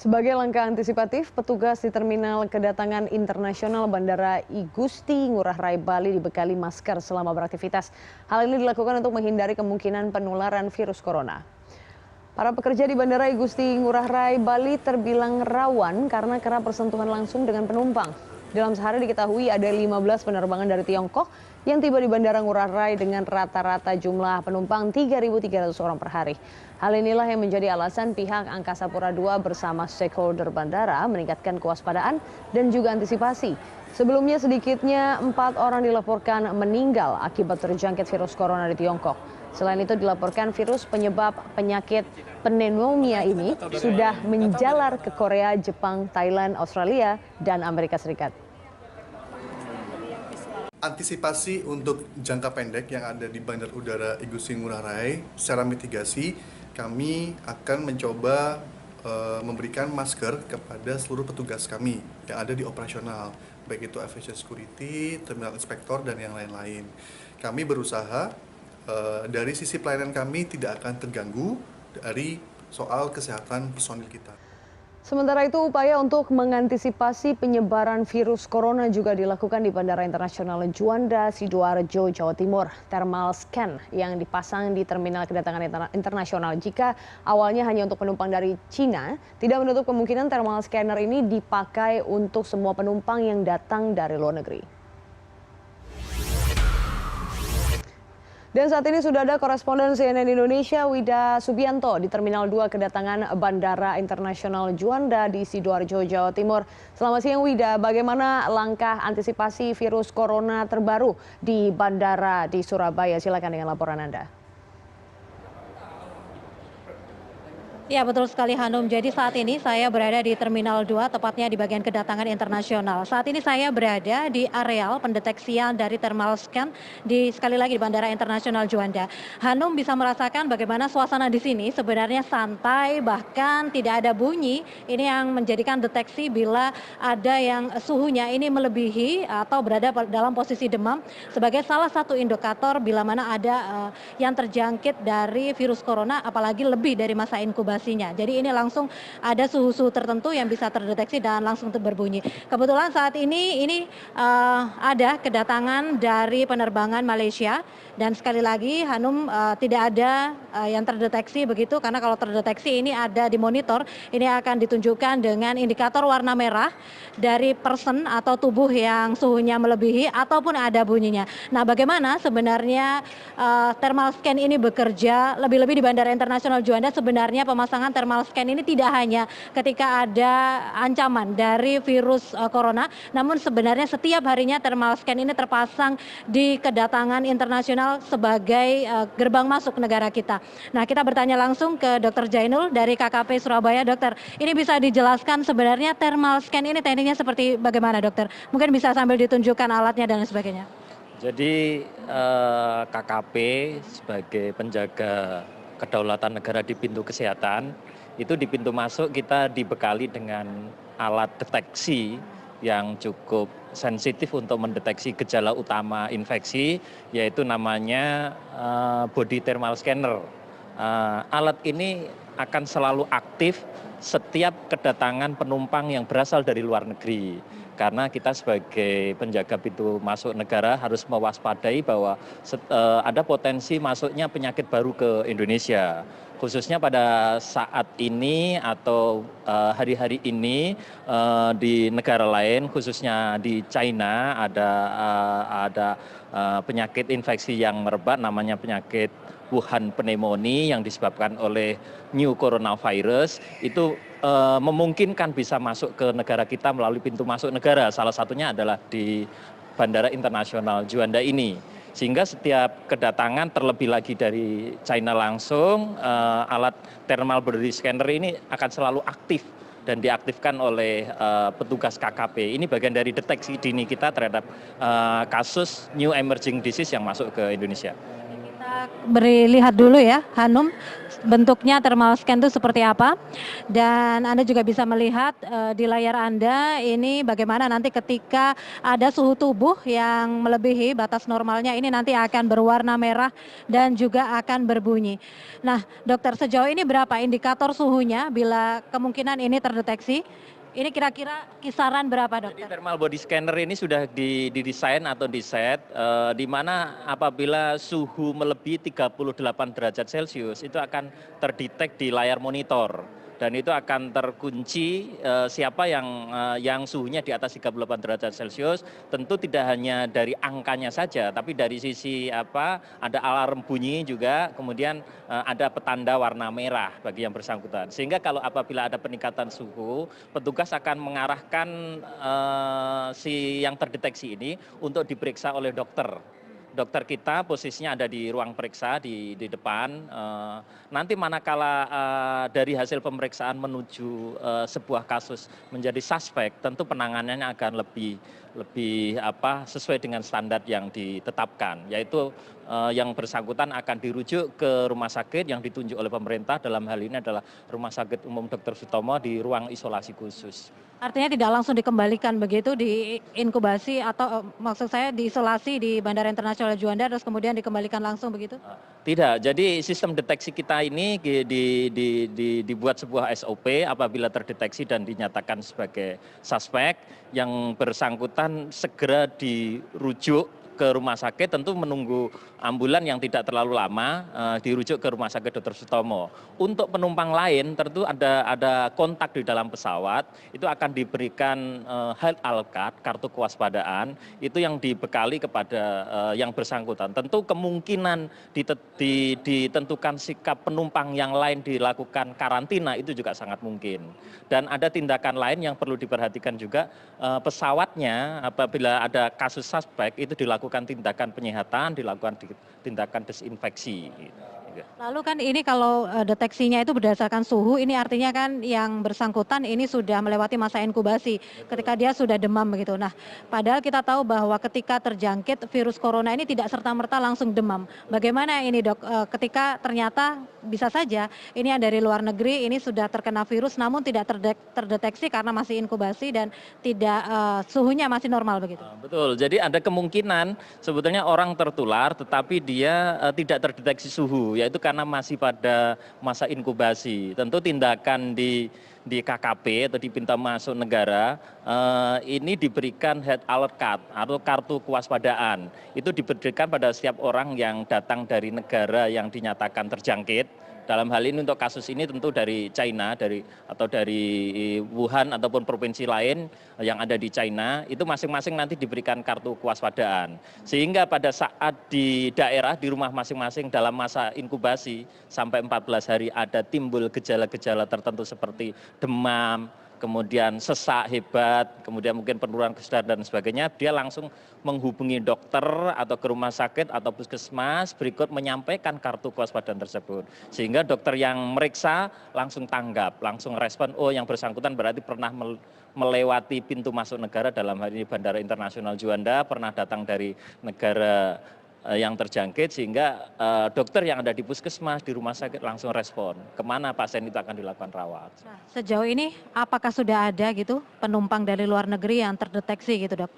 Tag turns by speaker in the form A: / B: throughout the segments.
A: Sebagai langkah antisipatif, petugas di Terminal Kedatangan Internasional Bandara I Gusti Ngurah Rai Bali dibekali masker selama beraktivitas. Hal ini dilakukan untuk menghindari kemungkinan penularan virus corona. Para pekerja di Bandara I Gusti Ngurah Rai Bali terbilang rawan karena kerap bersentuhan langsung dengan penumpang. Dalam sehari diketahui ada 15 penerbangan dari Tiongkok yang tiba di Bandara Ngurah Rai dengan rata-rata jumlah penumpang 3.300 orang per hari. Hal inilah yang menjadi alasan pihak Angkasa Pura II bersama stakeholder bandara meningkatkan kewaspadaan dan juga antisipasi. Sebelumnya sedikitnya 4 orang dilaporkan meninggal akibat terjangkit virus corona di Tiongkok. Selain itu dilaporkan virus penyebab penyakit pneumonia ini sudah menjalar ke Korea, Jepang, Thailand, Australia, dan Amerika Serikat.
B: Antisipasi untuk jangka pendek yang ada di Bandar Udara I Gusti Ngurah Rai, secara mitigasi kami akan mencoba memberikan masker kepada seluruh petugas kami yang ada di operasional, baik itu aviation security, terminal inspektor, dan yang lain-lain. Kami berusaha dari sisi pelayanan kami tidak akan terganggu dari soal kesehatan personil kita.
A: Sementara itu, upaya untuk mengantisipasi penyebaran virus corona juga dilakukan di Bandara Internasional Juanda, Sidoarjo, Jawa Timur. Thermal scan yang dipasang di Terminal Kedatangan Internasional jika awalnya hanya untuk penumpang dari Cina, tidak menutup kemungkinan thermal scanner ini dipakai untuk semua penumpang yang datang dari luar negeri. Dan saat ini sudah ada koresponden CNN Indonesia Wida Subianto di Terminal 2 Kedatangan Bandara Internasional Juanda di Sidoarjo, Jawa Timur. Selamat siang Wida, bagaimana langkah antisipasi virus corona terbaru di bandara di Surabaya? Silakan dengan laporan Anda.
C: Ya betul sekali Hanum, jadi saat ini saya berada di Terminal 2, tepatnya di bagian kedatangan internasional. Saat ini saya berada di areal pendeteksian dari thermal scan sekali lagi di Bandara Internasional Juanda. Hanum bisa merasakan bagaimana suasana di sini sebenarnya santai, bahkan tidak ada bunyi. Ini yang menjadikan deteksi bila ada yang suhunya ini melebihi atau berada dalam posisi demam sebagai salah satu indikator bila mana ada yang terjangkit dari virus corona, apalagi lebih dari masa inkubasi. Jadi ini langsung ada suhu-suhu tertentu yang bisa terdeteksi dan langsung berbunyi. Kebetulan saat ini ada kedatangan dari penerbangan Malaysia dan sekali lagi Hanum tidak ada yang terdeteksi begitu, karena kalau terdeteksi ini ada di monitor, ini akan ditunjukkan dengan indikator warna merah dari person atau tubuh yang suhunya melebihi ataupun ada bunyinya. Nah, bagaimana sebenarnya thermal scan ini bekerja lebih-lebih di Bandara Internasional Juanda? Sebenarnya pemasangan thermal scan ini tidak hanya ketika ada ancaman dari virus corona, namun sebenarnya setiap harinya thermal scan ini terpasang di kedatangan internasional sebagai gerbang masuk negara kita. Nah, kita bertanya langsung ke Dr. Jainul dari KKP Surabaya. Dokter, ini bisa dijelaskan sebenarnya thermal scan ini tekniknya seperti bagaimana, dokter? Mungkin bisa sambil ditunjukkan alatnya dan sebagainya.
D: Jadi KKP sebagai penjaga kedaulatan negara di pintu kesehatan, itu di pintu masuk kita dibekali dengan alat deteksi yang cukup sensitif untuk mendeteksi gejala utama infeksi, yaitu namanya body thermal scanner. Alat ini akan selalu aktif setiap kedatangan penumpang yang berasal dari luar negeri. Karena kita sebagai penjaga pintu masuk negara harus mewaspadai bahwa ada potensi masuknya penyakit baru ke Indonesia. Khususnya pada saat ini atau hari-hari ini di negara lain, khususnya di China ada penyakit infeksi yang merebak, namanya penyakit Wuhan pneumonia yang disebabkan oleh new coronavirus. Itu memungkinkan bisa masuk ke negara kita melalui pintu masuk negara. Salah satunya adalah di Bandara Internasional Juanda ini. Sehingga setiap kedatangan, terlebih lagi dari China langsung, alat thermal body scanner ini akan selalu aktif dan diaktifkan oleh petugas KKP. Ini bagian dari deteksi dini kita terhadap kasus new emerging disease yang masuk ke Indonesia.
C: Kita beri lihat dulu ya, Hanum, bentuknya thermal scan itu seperti apa. Dan Anda juga bisa melihat di layar Anda ini bagaimana nanti ketika ada suhu tubuh yang melebihi batas normalnya, ini nanti akan berwarna merah dan juga akan berbunyi. Nah, dokter, sejauh ini berapa indikator suhunya bila kemungkinan ini terdeteksi? Ini kira-kira kisaran berapa,
D: Jadi
C: dokter?
D: thermal body scanner ini sudah didesain atau diset di mana apabila suhu melebihi 38 derajat Celcius itu akan terdetek di layar monitor dan itu akan terkunci siapa yang suhunya di atas 38 derajat Celcius. Tentu tidak hanya dari angkanya saja tapi dari sisi ada alarm bunyi juga, kemudian ada petanda warna merah bagi yang bersangkutan. Sehingga kalau apabila ada peningkatan suhu, petugas akan mengarahkan si yang terdeteksi ini untuk diperiksa oleh dokter. Dokter kita posisinya ada di ruang periksa di depan. Nanti manakala dari hasil pemeriksaan menuju sebuah kasus menjadi suspek, tentu penanganannya akan lebih sesuai dengan standar yang ditetapkan, yaitu yang bersangkutan akan dirujuk ke rumah sakit yang ditunjuk oleh pemerintah, dalam hal ini adalah Rumah Sakit Umum Dr. Sutomo di ruang isolasi khusus.
C: Artinya tidak langsung dikembalikan begitu di inkubasi atau maksud saya diisolasi di Bandara Internasional Juanda terus kemudian dikembalikan langsung begitu?
D: Tidak, jadi sistem deteksi kita ini dibuat sebuah SOP apabila terdeteksi dan dinyatakan sebagai suspek, yang bersangkutan segera dirujuk ke rumah sakit, tentu menunggu ambulan yang tidak terlalu lama, dirujuk ke Rumah Sakit Dr. Sutomo. Untuk penumpang lain tentu ada kontak di dalam pesawat, itu akan diberikan health alert card, kartu kewaspadaan, itu yang dibekali kepada yang bersangkutan. Tentu kemungkinan ditentukan sikap penumpang yang lain dilakukan karantina itu juga sangat mungkin. Dan ada tindakan lain yang perlu diperhatikan juga, pesawatnya apabila ada kasus suspek itu dilakukan tindakan penyihatan, dilakukan tindakan desinfeksi.
C: Lalu kan ini kalau deteksinya itu berdasarkan suhu, ini artinya kan yang bersangkutan ini sudah melewati masa inkubasi ketika dia sudah demam begitu. Nah, padahal kita tahu bahwa ketika terjangkit virus corona ini tidak serta-merta langsung demam. Bagaimana ini dok, ketika ternyata bisa saja ini yang dari luar negeri ini sudah terkena virus namun tidak terdeteksi karena masih inkubasi dan tidak suhunya masih normal begitu.
D: Betul, jadi ada kemungkinan sebetulnya orang tertular tetapi dia tidak terdeteksi suhu, yaitu karena masih pada masa inkubasi. Tentu tindakan di KKP atau di pintu masuk negara ini diberikan health alert card atau kartu kewaspadaan. Itu diberikan pada setiap orang yang datang dari negara yang dinyatakan terjangkit. Dalam hal ini untuk kasus ini tentu dari China atau dari Wuhan ataupun provinsi lain yang ada di China, itu masing-masing nanti diberikan kartu kewaspadaan. Sehingga pada saat di daerah, di rumah masing-masing dalam masa inkubasi sampai 14 hari ada timbul gejala-gejala tertentu seperti demam, kemudian sesak hebat, kemudian mungkin penurunan kesadaran dan sebagainya, dia langsung menghubungi dokter atau ke rumah sakit atau puskesmas berikut menyampaikan kartu kewaspadaan tersebut. Sehingga dokter yang meriksa langsung tanggap, langsung respon, oh yang bersangkutan berarti pernah melewati pintu masuk negara, dalam hal ini Bandara Internasional Juanda, pernah datang dari negara yang terjangkit, sehingga dokter yang ada di puskesmas, di rumah sakit langsung respon kemana pasien itu akan dilakukan rawat.
C: Nah, sejauh ini apakah sudah ada gitu penumpang dari luar negeri yang terdeteksi gitu dok?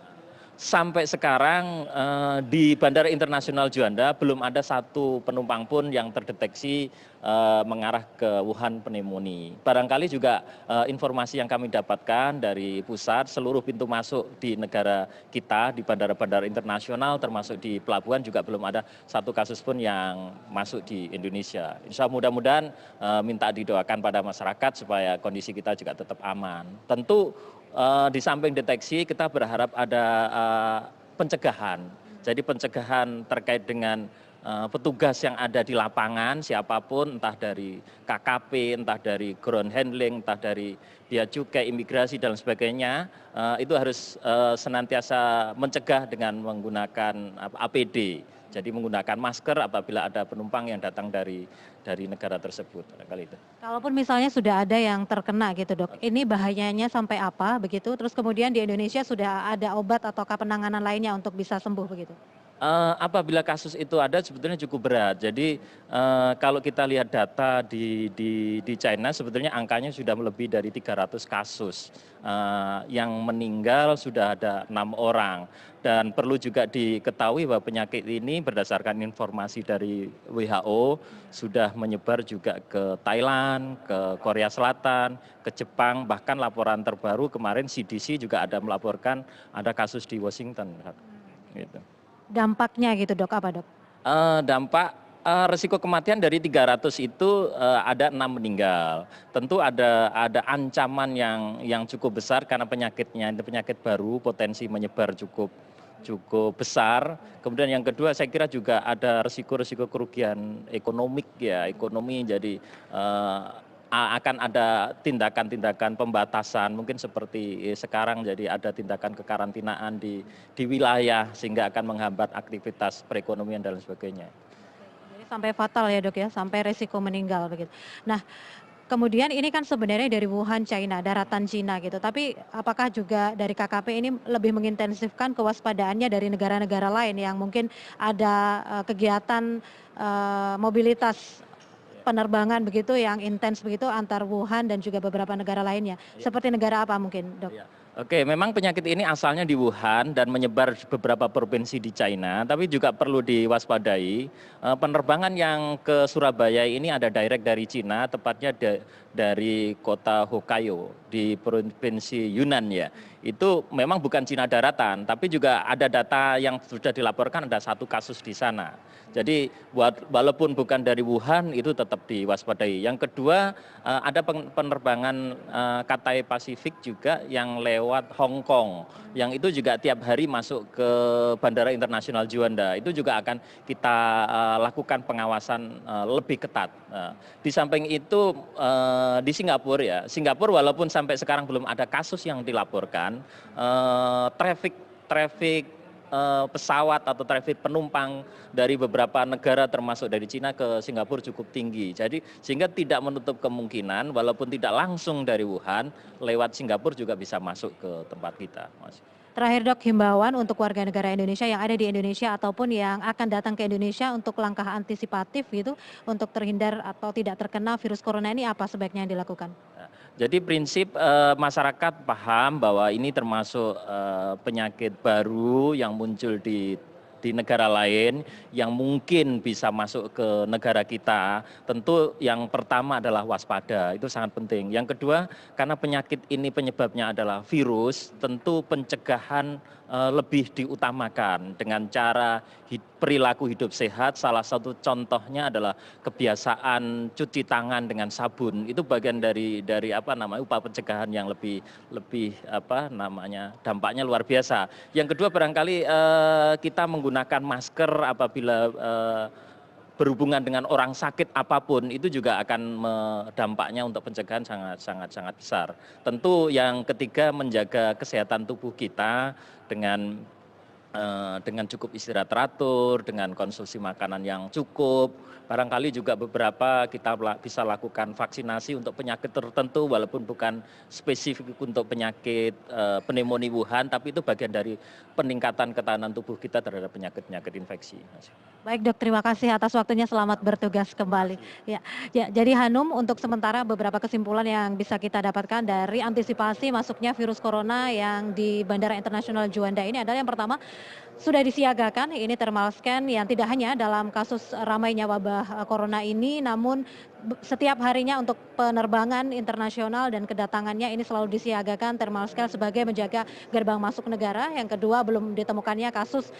D: Sampai sekarang di Bandara Internasional Juanda belum ada satu penumpang pun yang terdeteksi mengarah ke Wuhan pneumonia. Barangkali juga informasi yang kami dapatkan dari pusat, seluruh pintu masuk di negara kita, di bandara-bandara internasional termasuk di pelabuhan juga belum ada satu kasus pun yang masuk di Indonesia. Insya Allah mudah-mudahan minta didoakan pada masyarakat supaya kondisi kita juga tetap aman. Tentu di samping deteksi kita berharap ada pencegahan. Jadi pencegahan terkait dengan petugas yang ada di lapangan, siapapun, entah dari KKP, entah dari ground handling, entah dari bea cukai, imigrasi dan sebagainya, itu harus senantiasa mencegah dengan menggunakan APD. Jadi menggunakan masker apabila ada penumpang yang datang dari negara tersebut. Kali itu.
C: Kalaupun misalnya sudah ada yang terkena gitu dok, ini bahayanya sampai apa begitu? Terus kemudian di Indonesia sudah ada obat ataukah penanganan lainnya untuk bisa sembuh begitu?
D: Apabila kasus itu ada sebetulnya cukup berat. Jadi kalau kita lihat data di China sebetulnya angkanya sudah lebih dari 300 kasus. Yang meninggal sudah ada 6 orang. Dan perlu juga diketahui bahwa penyakit ini berdasarkan informasi dari WHO sudah menyebar juga ke Thailand, ke Korea Selatan, ke Jepang, bahkan laporan terbaru kemarin CDC juga ada melaporkan ada kasus di Washington. Gitu.
C: Dampaknya gitu dok, apa dok?
D: Dampak resiko kematian dari 300 itu ada 6 meninggal. Tentu ada ancaman yang cukup besar karena penyakitnya itu penyakit baru, potensi menyebar cukup besar. Kemudian yang kedua saya kira juga ada resiko kerugian ekonomi jadi akan ada tindakan-tindakan pembatasan mungkin seperti sekarang, jadi ada tindakan kekarantinaan di wilayah sehingga akan menghambat aktivitas perekonomian dan sebagainya.
C: Jadi sampai fatal ya dok ya, sampai resiko meninggal begitu. Nah, kemudian ini kan sebenarnya dari Wuhan, China, daratan Cina gitu. Tapi apakah juga dari KKP ini lebih mengintensifkan kewaspadaannya dari negara-negara lain yang mungkin ada kegiatan mobilitas penerbangan begitu yang intens begitu antar Wuhan dan juga beberapa negara lainnya. Seperti negara apa mungkin, dok?
D: Oke, memang penyakit ini asalnya di Wuhan dan menyebar beberapa provinsi di China, tapi juga perlu diwaspadai. Penerbangan yang ke Surabaya ini ada direct dari Cina, tepatnya dari kota Hokkaido di provinsi Yunnan ya. Itu memang bukan Cina daratan, tapi juga ada data yang sudah dilaporkan ada 1 kasus di sana. Jadi walaupun bukan dari Wuhan itu tetap diwaspadai. Yang kedua ada penerbangan Cathay Pacific juga yang lewat Hong Kong, yang itu juga tiap hari masuk ke Bandara Internasional Juanda. Itu juga akan kita lakukan pengawasan lebih ketat. Di samping itu di Singapura walaupun sampai sekarang belum ada kasus yang dilaporkan, traffic pesawat atau traffic penumpang dari beberapa negara termasuk dari Cina ke Singapura cukup tinggi. Jadi sehingga tidak menutup kemungkinan walaupun tidak langsung dari Wuhan lewat Singapura juga bisa masuk ke tempat kita, Mas.
C: Terakhir dok, himbauan untuk warga negara Indonesia yang ada di Indonesia ataupun yang akan datang ke Indonesia untuk langkah antisipatif gitu untuk terhindar atau tidak terkena virus corona ini apa sebaiknya yang dilakukan?
D: Jadi prinsip masyarakat paham bahwa ini termasuk penyakit baru yang muncul di negara lain yang mungkin bisa masuk ke negara kita. Tentu yang pertama adalah waspada, itu sangat penting. Yang kedua, karena penyakit ini penyebabnya adalah virus, tentu pencegahan lebih diutamakan dengan cara perilaku hidup sehat. Salah satu contohnya adalah kebiasaan cuci tangan dengan sabun. Itu bagian dari upaya pencegahan yang lebih dampaknya luar biasa. Yang kedua barangkali kita menggunakan masker apabila berhubungan dengan orang sakit apapun, itu juga akan dampaknya untuk pencegahan sangat besar. Tentu yang ketiga menjaga kesehatan tubuh kita dengan cukup istirahat teratur, dengan konsumsi makanan yang cukup. Barangkali juga beberapa kita bisa lakukan vaksinasi untuk penyakit tertentu walaupun bukan spesifik untuk penyakit pneumonia Wuhan, tapi itu bagian dari peningkatan ketahanan tubuh kita terhadap penyakit infeksi.
C: Baik dok, terima kasih atas waktunya, selamat bertugas kembali. Ya, jadi Hanum, untuk sementara beberapa kesimpulan yang bisa kita dapatkan dari antisipasi masuknya virus corona yang di Bandara Internasional Juanda ini adalah yang pertama, sudah disiagakan ini thermal scan yang tidak hanya dalam kasus ramainya wabah corona ini, namun setiap harinya untuk penerbangan internasional dan kedatangannya ini selalu disiagakan thermal scan sebagai menjaga gerbang masuk negara. Yang kedua, belum ditemukannya kasus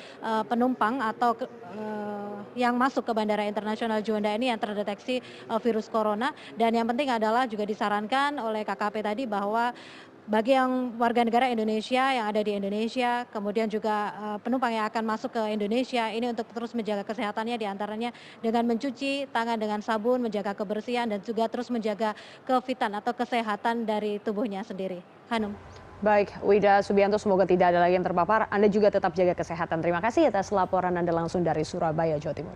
C: penumpang atau yang masuk ke Bandara Internasional Juanda ini yang terdeteksi virus corona. Dan yang penting adalah juga disarankan oleh KKP tadi bahwa bagi yang warga negara Indonesia yang ada di Indonesia, kemudian juga penumpang yang akan masuk ke Indonesia ini untuk terus menjaga kesehatannya, diantaranya dengan mencuci tangan dengan sabun, menjaga kebersihan dan juga terus menjaga kefitan atau kesehatan dari tubuhnya sendiri. Hanum.
A: Baik, Wida Subianto, semoga tidak ada lagi yang terpapar. Anda juga tetap jaga kesehatan. Terima kasih atas laporan Anda langsung dari Surabaya, Jawa Timur.